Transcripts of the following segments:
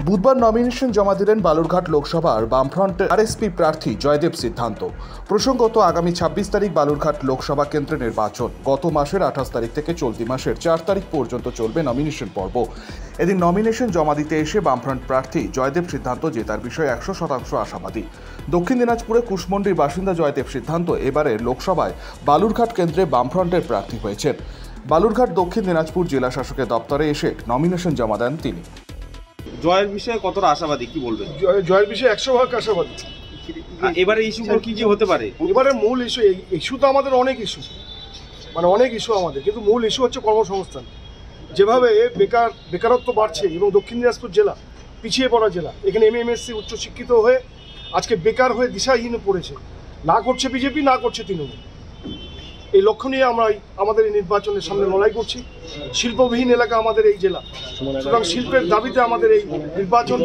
বুধবার নমিনেশন জমা দিলেন বালুরঘাট লোকসভার বামফ্রন্টের আরএসপি প্রার্থী জয়দেব সিদ্ধান্ত। প্রসঙ্গত, আগামী ২৬ তারিখ বালুরঘাট লোকসভা কেন্দ্রে নির্বাচন। গত মাসের ২৮ তারিখ থেকে চলতি মাসের ৪ তারিখ পর্যন্ত চলবে নমিনেশন পর্ব। এদিন নমিনেশন জমা দিতে এসে বামফ্রন্ট প্রার্থী জয়দেব সিদ্ধান্ত জেতার বিষয়ে ১০০% আশাবাদী। দক্ষিণ দিনাজপুরে কুশমন্ডির বাসিন্দা জয়দেব সিদ্ধান্ত এবারের লোকসভায় বালুরঘাট কেন্দ্রে বামফ্রন্টের প্রার্থী হয়েছেন। বালুরঘাট দক্ষিণ দিনাজপুর জেলা শাসকের দপ্তরে এসে নমিনেশন জমা দেন তিনি। জয়ের বিষয়ে কতটা আশাবাদী, কি বলবেন? জয়ের বিষয়ে ১০০% আশাবাদী। এবারে ইস্যুগুলো কি কি হতে পারে? এবারে মূল ইস্যু তো আমাদের অনেক ইস্যু আমাদের, কিন্তু মূল ইস্যু হচ্ছে কর্মসংস্থান। যেভাবে বেকারত্ব বাড়ছে এবং দক্ষিণ দিনাজপুর জেলা পিছিয়ে পড়া জেলা, এখানে MSc উচ্চশিক্ষিত হয়ে আজকে বেকার হয়ে দিশাহীন পড়েছে। না করছে বিজেপি, না করছে তৃণমূল। এই লক্ষ্য নিয়ে আমরা আমাদের এই নির্বাচনের সামনে লড়াই করছি। শিল্পবিহীন এলাকা আমাদের এই জেলা, সুতরাং শিল্পের দাবিতে আমাদের এই নির্বাচন।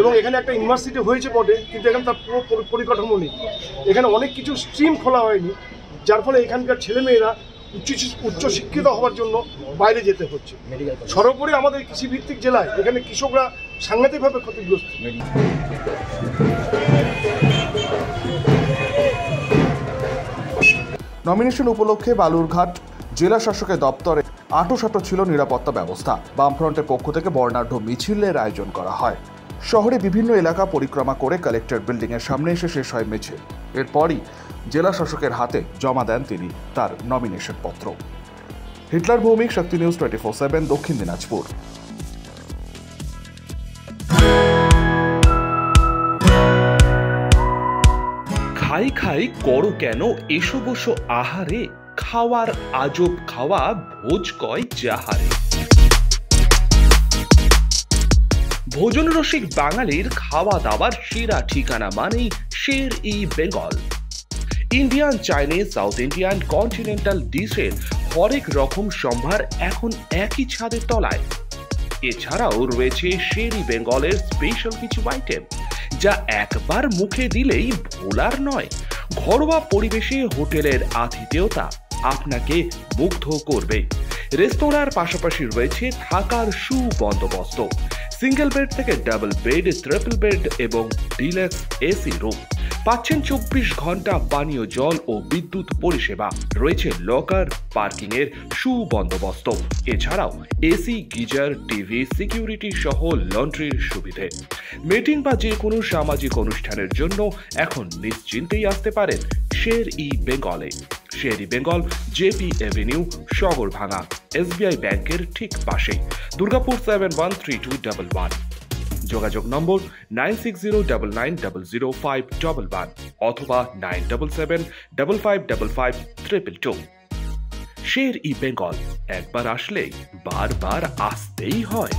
এবং এখানে একটা ইউনিভার্সিটি হয়েছে বটে, কিন্তু এখানে তার পুরো পরিকাঠামো নেই। এখানে অনেক কিছু স্ট্রিম খোলা হয়নি, যার ফলে এখানকার ছেলেমেয়েরা উচ্চশিক্ষিত হওয়ার জন্য বাইরে যেতে হচ্ছে। সর্বোপরি আমাদের কৃষিভিত্তিক জেলায় এখানে কৃষকরা সাংঘাতিকভাবে ক্ষতিগ্রস্ত। নমিনেশন উপলক্ষে বালুরঘাট জেলা শাসকের দপ্তরে আঁটোসাঁটো ছিল নিরাপত্তা ব্যবস্থা। বামফ্রন্টের পক্ষ থেকে বর্ণাঢ্য মিছিলের আয়োজন করা হয়। শহরে বিভিন্ন এলাকা পরিক্রমা করে কালেক্টর বিল্ডিংয়ের সামনে এসে শেষ হয় মিছিল। এরপরই জেলা শাসকের হাতে জমা দেন তিনি তার নমিনেশন পত্র। হিটলার ভৌমিক, শক্তি নিউজ 24/7, দক্ষিণ দিনাজপুর। খাই খাই করো কেন এসো বসো আহারে, খাওয়ার আজব খাওয়া ভোজ কয় যাহারে। ভোজন রসিক বাঙালির খাওয়া দাওয়ার সেরা ঠিকানা মানেই Sher e Bengal. Indian, Chinese, south Indian, continental ডিশের হরেক রকম সম্ভার এখন একই ছাদের তলায়। এছাড়াও রয়েছে শের-ই বেঙ্গলের স্পেশাল কিছু আইটেম, যা একবার মুখে দিলেই ভোলার নয়। ঘরোয়া পরিবেশে হোটেলের আতিথেয়তা আপনাকে মুগ্ধ করবে। রেস্তোরাঁর পাশাপাশি রয়েছে থাকার সুবন্দোবস্ত। সিঙ্গেল বেড থেকে ডাবল বেড, ট্রিপল বেড এবং ডিলাক্স এসি রুম। পাচ্ছেন 24 ঘন্টা পানীয় জল ও বিদ্যুৎ পরিষেবা। রয়েছে লকার, পার্কিং এর সুবন্দোবস্ত। এছাড়াও এসি, গিজার, টিভি, সিকিউরিটি সহ লন্ড্রির সুবিধে। মিটিং বা যে কোনো সামাজিক অনুষ্ঠানের জন্য এখন নিশ্চিন্তেই আসতে পারেন শের-ই বেঙ্গলে। Sher e Bengal, JP Avenue, Sagarbhanga, SBI ব্যাংকের ঠিক পাশে, দুর্গাপুর 713211। যোগাযোগ নম্বর 9609900511 অথবা 9775555222। শের-ই বেঙ্গল, একবার আসলেই বারবার আসতেই হয়।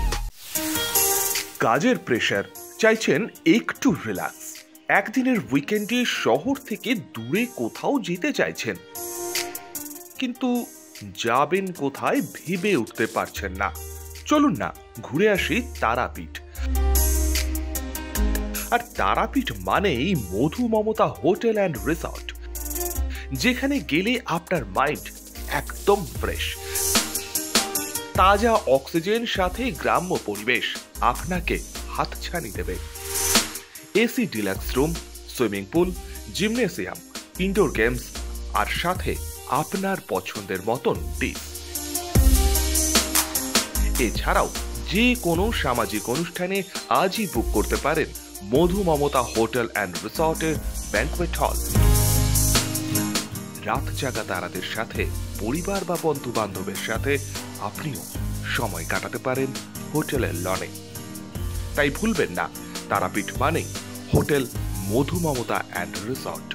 কাজের প্রেশার, চাইছেন একটু রিল্যাক্স। একদিনের উইকেন্ডে শহর থেকে দূরে কোথাও যেতে চাইছেন, কিন্তু যাবেন কোথায় ভেবে উঠতে পারছেন না। চলুন না ঘুরে আসি তারাপীঠ। আর তারাপীঠ মানেই মধু মমতা হোটেল অ্যান্ড রিসর্ট, যেখানে গেলে আপনার মাইন্ড একদম ফ্রেশ। তাজা অক্সিজেন সাথে গ্রাম্য পরিবেশ আপনাকে হাতছানি দেবে। AC deluxe room, swimming pool, gymnasium, indoor games আর সাথে আপনার পছন্দের মতন ডিশ। এছাড়াও যে কোনো সামাজিক অনুষ্ঠানে আজই বুক করতে পারেন মধু মমতা হোটেল অ্যান্ড রিসর্টের ব্যাংকুয়েট হল। রাত জাগা তারাদের সাথে, পরিবার বা বন্ধু বান্ধবের সাথে আপনিও সময় কাটাতে পারেন হোটেলের লনে। তাই ভুলবেন না, তারাপীঠ মানে hotel Madhu Mamata and resort.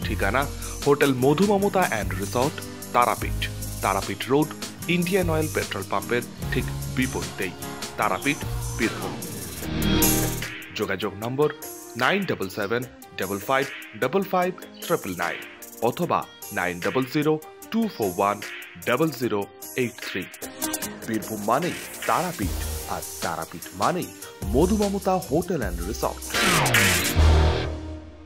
ঠিকানা hotel Madhu Mamata and resort, Tarapith, Tarapith road, Indian oil petrol পাম্পের ঠিক বিপরীতেই, তারাপীঠ, বীরভূম। যোগাযোগ নম্বর 9775555999 অথবা 9002410083। বীরভূম মানেই তারাপীঠ, আর তারাপীঠ মানেই মধু মমতা হোটেল অ্যান্ড রিসর্ট।